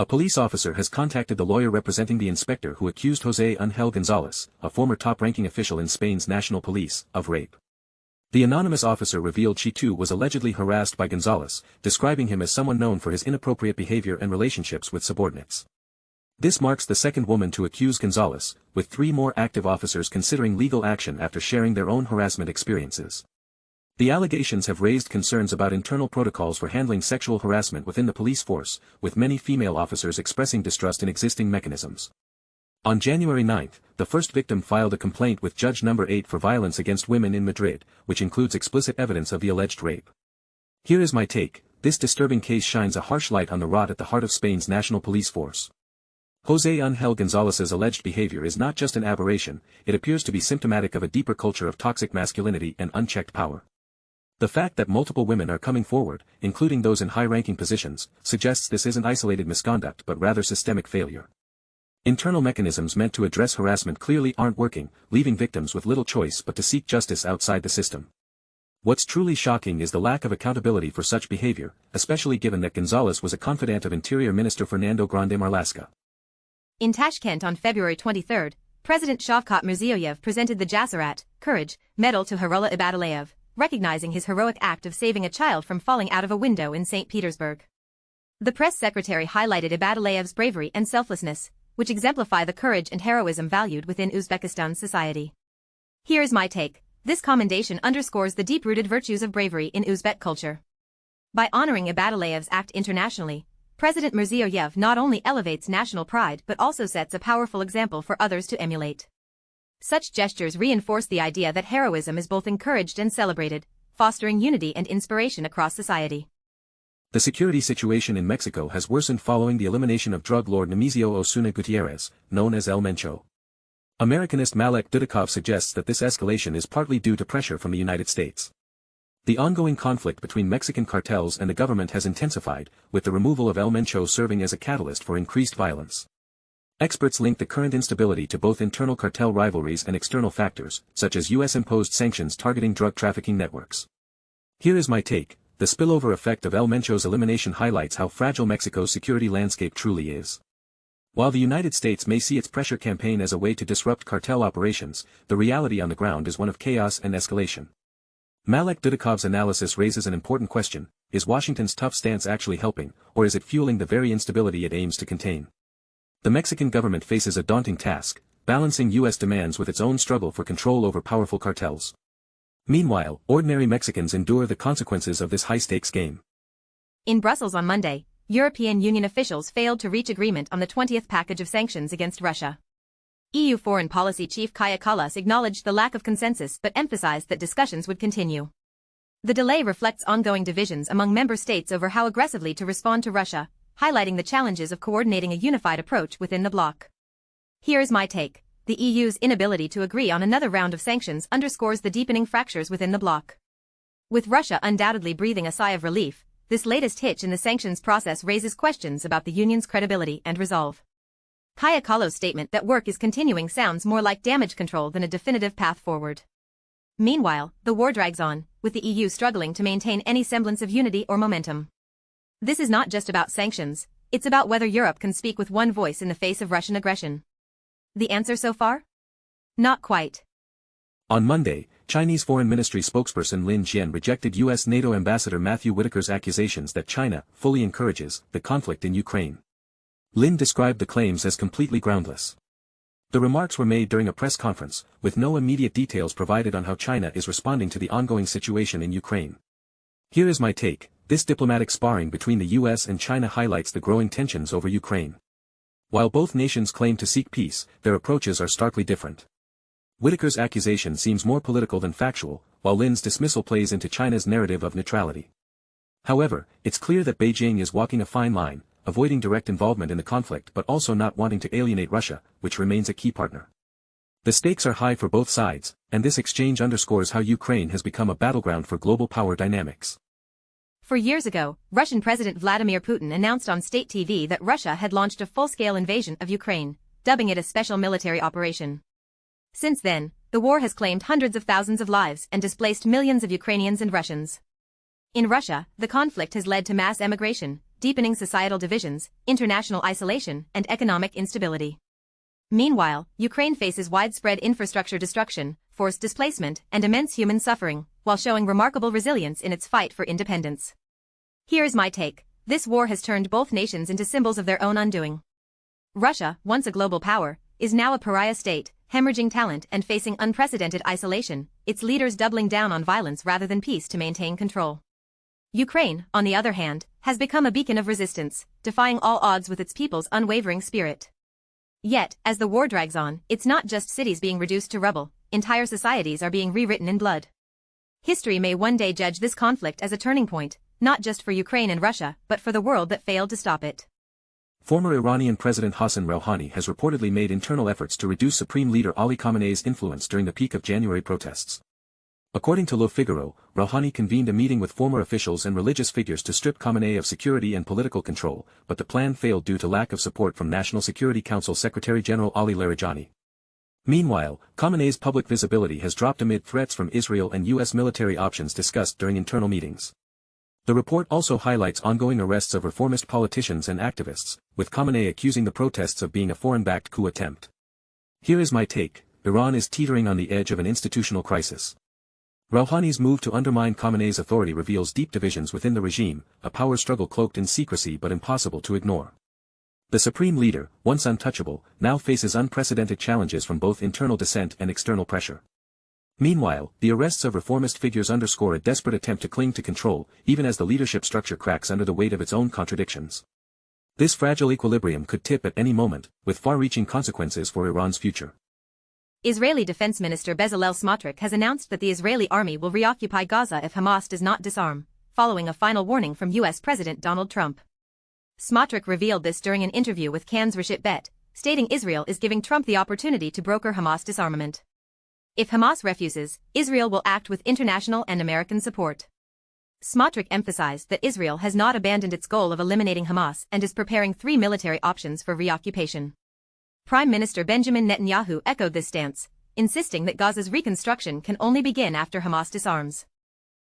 A police officer has contacted the lawyer representing the inspector who accused José Ángel González, a former top-ranking official in Spain's national police, of rape. The anonymous officer revealed she too was allegedly harassed by González, describing him as someone known for his inappropriate behavior and relationships with subordinates. This marks the second woman to accuse González, with 3 more active officers considering legal action after sharing their own harassment experiences. The allegations have raised concerns about internal protocols for handling sexual harassment within the police force, with many female officers expressing distrust in existing mechanisms. On January 9, the first victim filed a complaint with Judge No. 8 for violence against women in Madrid, which includes explicit evidence of the alleged rape. Here is my take: this disturbing case shines a harsh light on the rot at the heart of Spain's national police force. José Ángel González's alleged behavior is not just an aberration, it appears to be symptomatic of a deeper culture of toxic masculinity and unchecked power. The fact that multiple women are coming forward, including those in high-ranking positions, suggests this isn't isolated misconduct but rather systemic failure. Internal mechanisms meant to address harassment clearly aren't working, leaving victims with little choice but to seek justice outside the system. What's truly shocking is the lack of accountability for such behavior, especially given that González was a confidant of Interior Minister Fernando Grande Marlaska. In Tashkent on February 23, President Shavkat Mirziyoyev presented the Jasarat, Courage, medal to Harullah Ibadaliev, recognizing his heroic act of saving a child from falling out of a window in St. Petersburg. The press secretary highlighted Ibadaliev's bravery and selflessness, which exemplify the courage and heroism valued within Uzbekistan's society. Here is my take: this commendation underscores the deep-rooted virtues of bravery in Uzbek culture. By honoring Ibadaliev's act internationally, President Mirziyoyev not only elevates national pride but also sets a powerful example for others to emulate. Such gestures reinforce the idea that heroism is both encouraged and celebrated, fostering unity and inspiration across society. The security situation in Mexico has worsened following the elimination of drug lord Nemesio Osuna Gutierrez, known as El Mencho. Americanist Malek Dudikov suggests that this escalation is partly due to pressure from the United States. The ongoing conflict between Mexican cartels and the government has intensified, with the removal of El Mencho serving as a catalyst for increased violence. Experts link the current instability to both internal cartel rivalries and external factors, such as U.S.-imposed sanctions targeting drug trafficking networks. Here is my take: the spillover effect of El Mencho's elimination highlights how fragile Mexico's security landscape truly is. While the United States may see its pressure campaign as a way to disrupt cartel operations, the reality on the ground is one of chaos and escalation. Malek Dudikov's analysis raises an important question: is Washington's tough stance actually helping, or is it fueling the very instability it aims to contain? The Mexican government faces a daunting task, balancing U.S. demands with its own struggle for control over powerful cartels. Meanwhile, ordinary Mexicans endure the consequences of this high-stakes game. In Brussels on Monday, European Union officials failed to reach agreement on the 20th package of sanctions against Russia. EU Foreign Policy Chief Kaja Kallas acknowledged the lack of consensus but emphasized that discussions would continue. The delay reflects ongoing divisions among member states over how aggressively to respond to Russia, highlighting the challenges of coordinating a unified approach within the bloc. Here is my take: the EU's inability to agree on another round of sanctions underscores the deepening fractures within the bloc. With Russia undoubtedly breathing a sigh of relief, this latest hitch in the sanctions process raises questions about the Union's credibility and resolve. Kaja Kallas's statement that work is continuing sounds more like damage control than a definitive path forward. Meanwhile, the war drags on, with the EU struggling to maintain any semblance of unity or momentum. This is not just about sanctions, it's about whether Europe can speak with one voice in the face of Russian aggression. The answer so far? Not quite. On Monday, Chinese Foreign Ministry spokesperson Lin Jian rejected U.S. NATO Ambassador Matthew Whitaker's accusations that China fully encourages the conflict in Ukraine. Lin described the claims as completely groundless. The remarks were made during a press conference, with no immediate details provided on how China is responding to the ongoing situation in Ukraine. Here is my take: this diplomatic sparring between the U.S. and China highlights the growing tensions over Ukraine. While both nations claim to seek peace, their approaches are starkly different. Whitaker's accusation seems more political than factual, while Lin's dismissal plays into China's narrative of neutrality. However, it's clear that Beijing is walking a fine line, avoiding direct involvement in the conflict but also not wanting to alienate Russia, which remains a key partner. The stakes are high for both sides, and this exchange underscores how Ukraine has become a battleground for global power dynamics. 4 years ago, Russian President Vladimir Putin announced on state TV that Russia had launched a full-scale invasion of Ukraine, dubbing it a special military operation. Since then, the war has claimed hundreds of thousands of lives and displaced millions of Ukrainians and Russians. In Russia, the conflict has led to mass emigration, deepening societal divisions, international isolation, and economic instability. Meanwhile, Ukraine faces widespread infrastructure destruction, forced displacement, and immense human suffering, while showing remarkable resilience in its fight for independence. Here's my take. This war has turned both nations into symbols of their own undoing. Russia, once a global power, is now a pariah state, hemorrhaging talent and facing unprecedented isolation, its leaders doubling down on violence rather than peace to maintain control. Ukraine, on the other hand, has become a beacon of resistance, defying all odds with its people's unwavering spirit. Yet, as the war drags on, it's not just cities being reduced to rubble, entire societies are being rewritten in blood. History may one day judge this conflict as a turning point, not just for Ukraine and Russia, but for the world that failed to stop it. Former Iranian President Hassan Rouhani has reportedly made internal efforts to reduce Supreme Leader Ali Khamenei's influence during the peak of January protests. According to Le Figaro, Rouhani convened a meeting with former officials and religious figures to strip Khamenei of security and political control, but the plan failed due to lack of support from National Security Council Secretary-General Ali Larijani. Meanwhile, Khamenei's public visibility has dropped amid threats from Israel and U.S. military options discussed during internal meetings. The report also highlights ongoing arrests of reformist politicians and activists, with Khamenei accusing the protests of being a foreign-backed coup attempt. Here is my take: Iran is teetering on the edge of an institutional crisis. Rouhani's move to undermine Khamenei's authority reveals deep divisions within the regime, a power struggle cloaked in secrecy but impossible to ignore. The supreme leader, once untouchable, now faces unprecedented challenges from both internal dissent and external pressure. Meanwhile, the arrests of reformist figures underscore a desperate attempt to cling to control, even as the leadership structure cracks under the weight of its own contradictions. This fragile equilibrium could tip at any moment, with far-reaching consequences for Iran's future. Israeli Defense Minister Bezalel Smotrich has announced that the Israeli army will reoccupy Gaza if Hamas does not disarm, following a final warning from U.S. President Donald Trump. Smotrich revealed this during an interview with Cannes Reshit Bet, stating Israel is giving Trump the opportunity to broker Hamas disarmament. If Hamas refuses, Israel will act with international and American support. Smotrich emphasized that Israel has not abandoned its goal of eliminating Hamas and is preparing 3 military options for reoccupation. Prime Minister Benjamin Netanyahu echoed this stance, insisting that Gaza's reconstruction can only begin after Hamas disarms.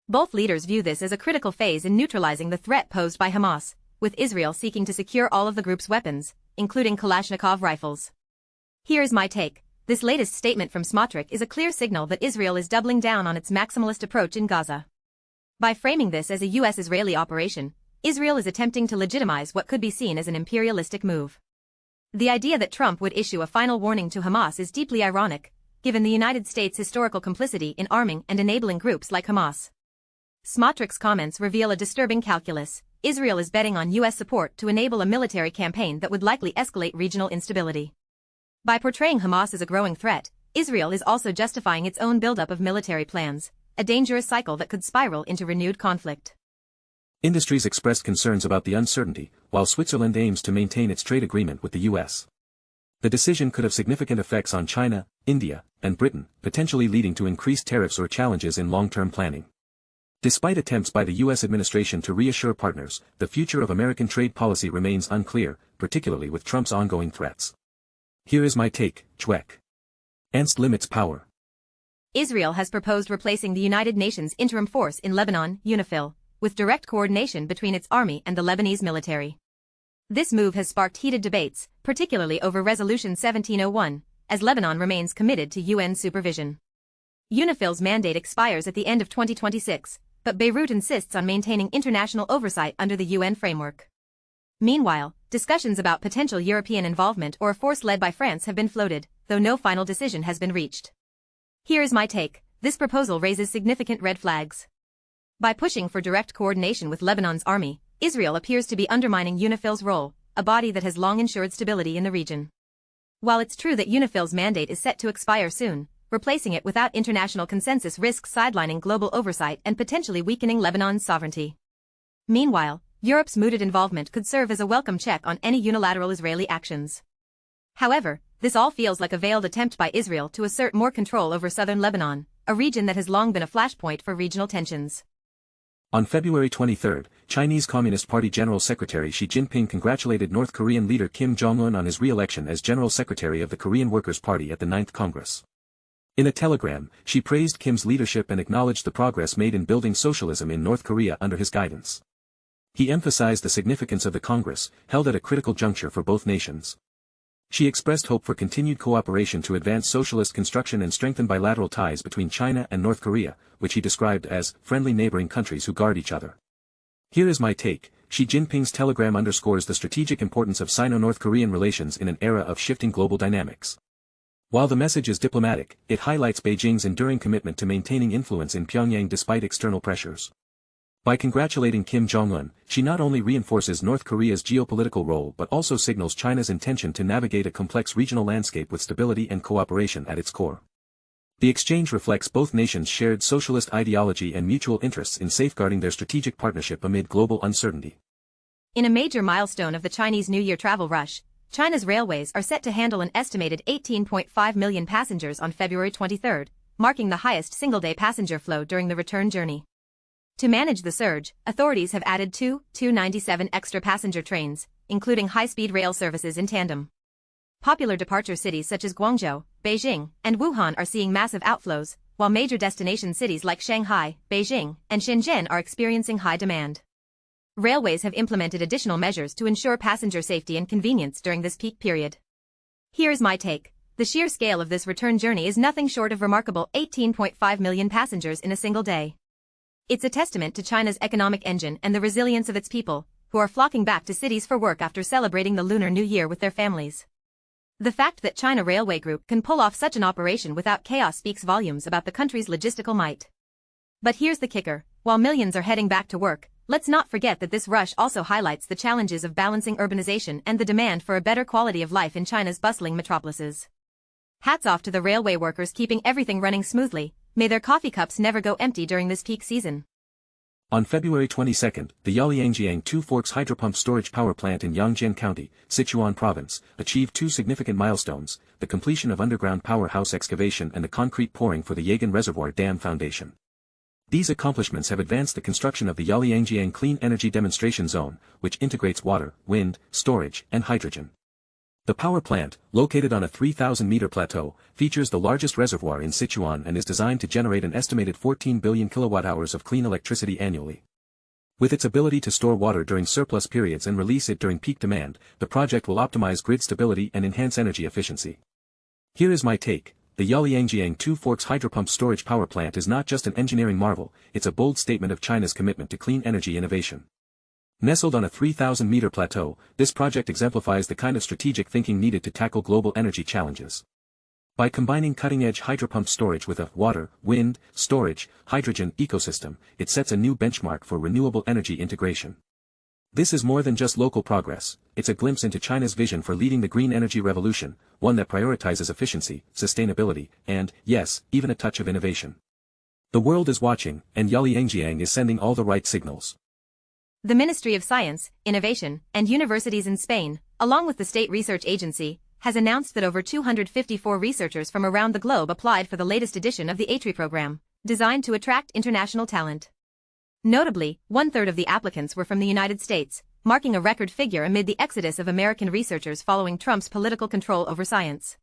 Both leaders view this as a critical phase in neutralizing the threat posed by Hamas, with Israel seeking to secure all of the group's weapons, including Kalashnikov rifles. Here's my take. This latest statement from Smotrich is a clear signal that Israel is doubling down on its maximalist approach in Gaza. By framing this as a U.S.-Israeli operation, Israel is attempting to legitimize what could be seen as an imperialistic move. The idea that Trump would issue a final warning to Hamas is deeply ironic, given the United States' historical complicity in arming and enabling groups like Hamas. Smotrich's comments reveal a disturbing calculus. Israel is betting on U.S. support to enable a military campaign that would likely escalate regional instability. By portraying Hamas as a growing threat, Israel is also justifying its own buildup of military plans, a dangerous cycle that could spiral into renewed conflict. Industries expressed concerns about the uncertainty, while Switzerland aims to maintain its trade agreement with the U.S. The decision could have significant effects on China, India, and Britain, potentially leading to increased tariffs or challenges in long-term planning. Despite attempts by the U.S. administration to reassure partners, the future of American trade policy remains unclear, particularly with Trump's ongoing threats. Here is my take: Chwek. Ernst limits power. Israel has proposed replacing the United Nations Interim Force in Lebanon, UNIFIL, with direct coordination between its army and the Lebanese military. This move has sparked heated debates, particularly over Resolution 1701, as Lebanon remains committed to UN supervision. UNIFIL's mandate expires at the end of 2026, but Beirut insists on maintaining international oversight under the UN framework. Meanwhile, discussions about potential European involvement or a force led by France have been floated, though no final decision has been reached. Here is my take: this proposal raises significant red flags. By pushing for direct coordination with Lebanon's army, Israel appears to be undermining UNIFIL's role, a body that has long ensured stability in the region. While it's true that UNIFIL's mandate is set to expire soon, replacing it without international consensus risks sidelining global oversight and potentially weakening Lebanon's sovereignty. Meanwhile, Europe's mooted involvement could serve as a welcome check on any unilateral Israeli actions. However, this all feels like a veiled attempt by Israel to assert more control over southern Lebanon, a region that has long been a flashpoint for regional tensions. On February 23, Chinese Communist Party General Secretary Xi Jinping congratulated North Korean leader Kim Jong-un on his re-election as General Secretary of the Korean Workers' Party at the 9th Congress. In a telegram, Xi praised Kim's leadership and acknowledged the progress made in building socialism in North Korea under his guidance. He emphasized the significance of the Congress, held at a critical juncture for both nations. She expressed hope for continued cooperation to advance socialist construction and strengthen bilateral ties between China and North Korea, which he described as friendly neighboring countries who guard each other. Here is my take. Xi Jinping's telegram underscores the strategic importance of Sino-North Korean relations in an era of shifting global dynamics. While the message is diplomatic, it highlights Beijing's enduring commitment to maintaining influence in Pyongyang despite external pressures. By congratulating Kim Jong-un, she not only reinforces North Korea's geopolitical role but also signals China's intention to navigate a complex regional landscape with stability and cooperation at its core. The exchange reflects both nations' shared socialist ideology and mutual interests in safeguarding their strategic partnership amid global uncertainty. In a major milestone of the Chinese New Year travel rush, China's railways are set to handle an estimated 18.5 million passengers on February 23, marking the highest single-day passenger flow during the return journey. To manage the surge, authorities have added two 297 extra passenger trains, including high-speed rail services in tandem. Popular departure cities such as Guangzhou, Beijing, and Wuhan are seeing massive outflows, while major destination cities like Shanghai, Beijing, and Shenzhen are experiencing high demand. Railways have implemented additional measures to ensure passenger safety and convenience during this peak period. Here's my take. The sheer scale of this return journey is nothing short of remarkable: 18.5 million passengers in a single day. It's a testament to China's economic engine and the resilience of its people, who are flocking back to cities for work after celebrating the Lunar New Year with their families. The fact that China Railway Group can pull off such an operation without chaos speaks volumes about the country's logistical might. But here's the kicker: while millions are heading back to work, let's not forget that this rush also highlights the challenges of balancing urbanization and the demand for a better quality of life in China's bustling metropolises. Hats off to the railway workers keeping everything running smoothly. May their coffee cups never go empty during this peak season. On February 22, the Yaoliangjiang Two Forks Hydropump Storage Power Plant in Yangjian County, Sichuan Province, achieved two significant milestones: the completion of underground powerhouse excavation and the concrete pouring for the Yagan Reservoir Dam foundation. These accomplishments have advanced the construction of the Yaoliangjiang Clean Energy Demonstration Zone, which integrates water, wind, storage, and hydrogen. The power plant, located on a 3,000-meter plateau, features the largest reservoir in Sichuan and is designed to generate an estimated 14 billion kilowatt-hours of clean electricity annually. With its ability to store water during surplus periods and release it during peak demand, the project will optimize grid stability and enhance energy efficiency. Here is my take. The Yaoliangjiang Two Forks Hydropump Storage Power Plant is not just an engineering marvel, it's a bold statement of China's commitment to clean energy innovation. Nestled on a 3,000-meter plateau, this project exemplifies the kind of strategic thinking needed to tackle global energy challenges. By combining cutting-edge hydropump storage with a water, wind, storage, hydrogen ecosystem, it sets a new benchmark for renewable energy integration. This is more than just local progress, it's a glimpse into China's vision for leading the green energy revolution, one that prioritizes efficiency, sustainability, and, yes, even a touch of innovation. The world is watching, and Yaoliangjiang is sending all the right signals. The Ministry of Science, Innovation, and Universities in Spain, along with the State Research Agency, has announced that over 254 researchers from around the globe applied for the latest edition of the ATRI program, designed to attract international talent. Notably, 1/3 of the applicants were from the United States, marking a record figure amid the exodus of American researchers following Trump's political control over science.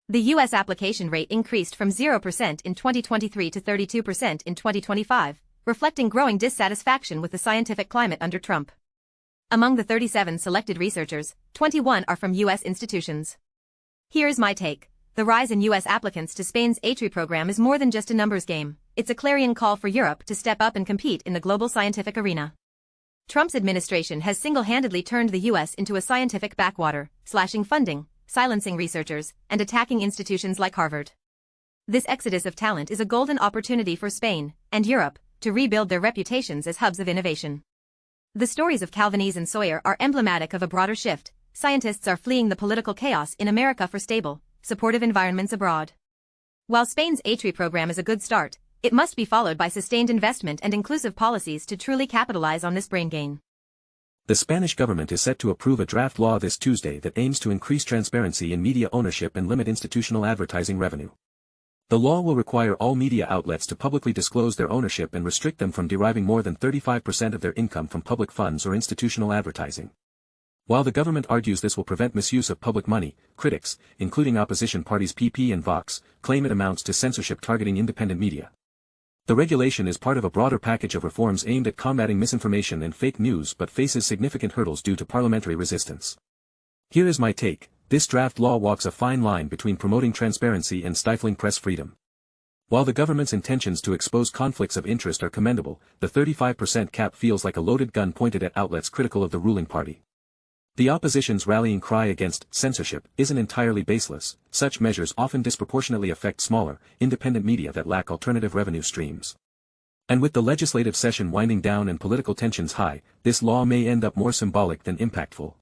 The U.S. application rate increased from 0% in 2023 to 32% in 2025, reflecting growing dissatisfaction with the scientific climate under Trump. Among the 37 selected researchers, 21 are from U.S. institutions. Here's my take. The rise in U.S. applicants to Spain's ATRI program is more than just a numbers game, it's a clarion call for Europe to step up and compete in the global scientific arena. Trump's administration has single-handedly turned the U.S. into a scientific backwater, slashing funding, silencing researchers, and attacking institutions like Harvard. This exodus of talent is a golden opportunity for Spain and Europe to rebuild their reputations as hubs of innovation. The stories of Calvanese and Sawyer are emblematic of a broader shift. Scientists are fleeing the political chaos in America for stable, supportive environments abroad. While Spain's ATRI program is a good start, it must be followed by sustained investment and inclusive policies to truly capitalize on this brain gain. The Spanish government is set to approve a draft law this Tuesday that aims to increase transparency in media ownership and limit institutional advertising revenue. The law will require all media outlets to publicly disclose their ownership and restrict them from deriving more than 35% of their income from public funds or institutional advertising. While the government argues this will prevent misuse of public money, critics, including opposition parties PP and Vox, claim it amounts to censorship targeting independent media. The regulation is part of a broader package of reforms aimed at combating misinformation and fake news but faces significant hurdles due to parliamentary resistance. Here is my take: this draft law walks a fine line between promoting transparency and stifling press freedom. While the government's intentions to expose conflicts of interest are commendable, the 35% cap feels like a loaded gun pointed at outlets critical of the ruling party. The opposition's rallying cry against censorship isn't entirely baseless. Such measures often disproportionately affect smaller, independent media that lack alternative revenue streams. And with the legislative session winding down and political tensions high, this law may end up more symbolic than impactful.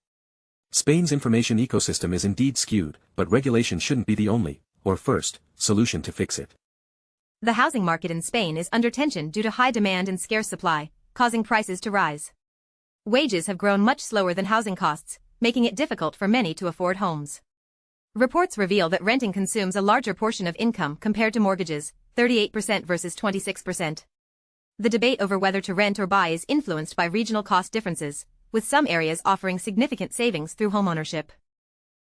Spain's information ecosystem is indeed skewed, but regulation shouldn't be the only, or first, solution to fix it. The housing market in Spain is under tension due to high demand and scarce supply, causing prices to rise. Wages have grown much slower than housing costs, making it difficult for many to afford homes. Reports reveal that renting consumes a larger portion of income compared to mortgages, 38% versus 26%. The debate over whether to rent or buy is influenced by regional cost differences, with some areas offering significant savings through homeownership.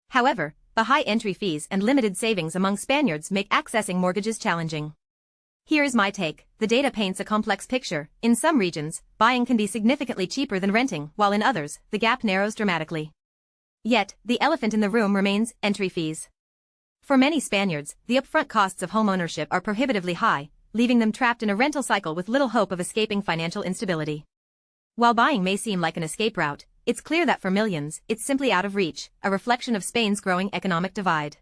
However, the high entry fees and limited savings among Spaniards make accessing mortgages challenging. Here is my take: the data paints a complex picture. In some regions, buying can be significantly cheaper than renting, while in others, the gap narrows dramatically. Yet, the elephant in the room remains entry fees. For many Spaniards, the upfront costs of homeownership are prohibitively high, leaving them trapped in a rental cycle with little hope of escaping financial instability. While buying may seem like an escape route, it's clear that for millions, it's simply out of reach, a reflection of Spain's growing economic divide.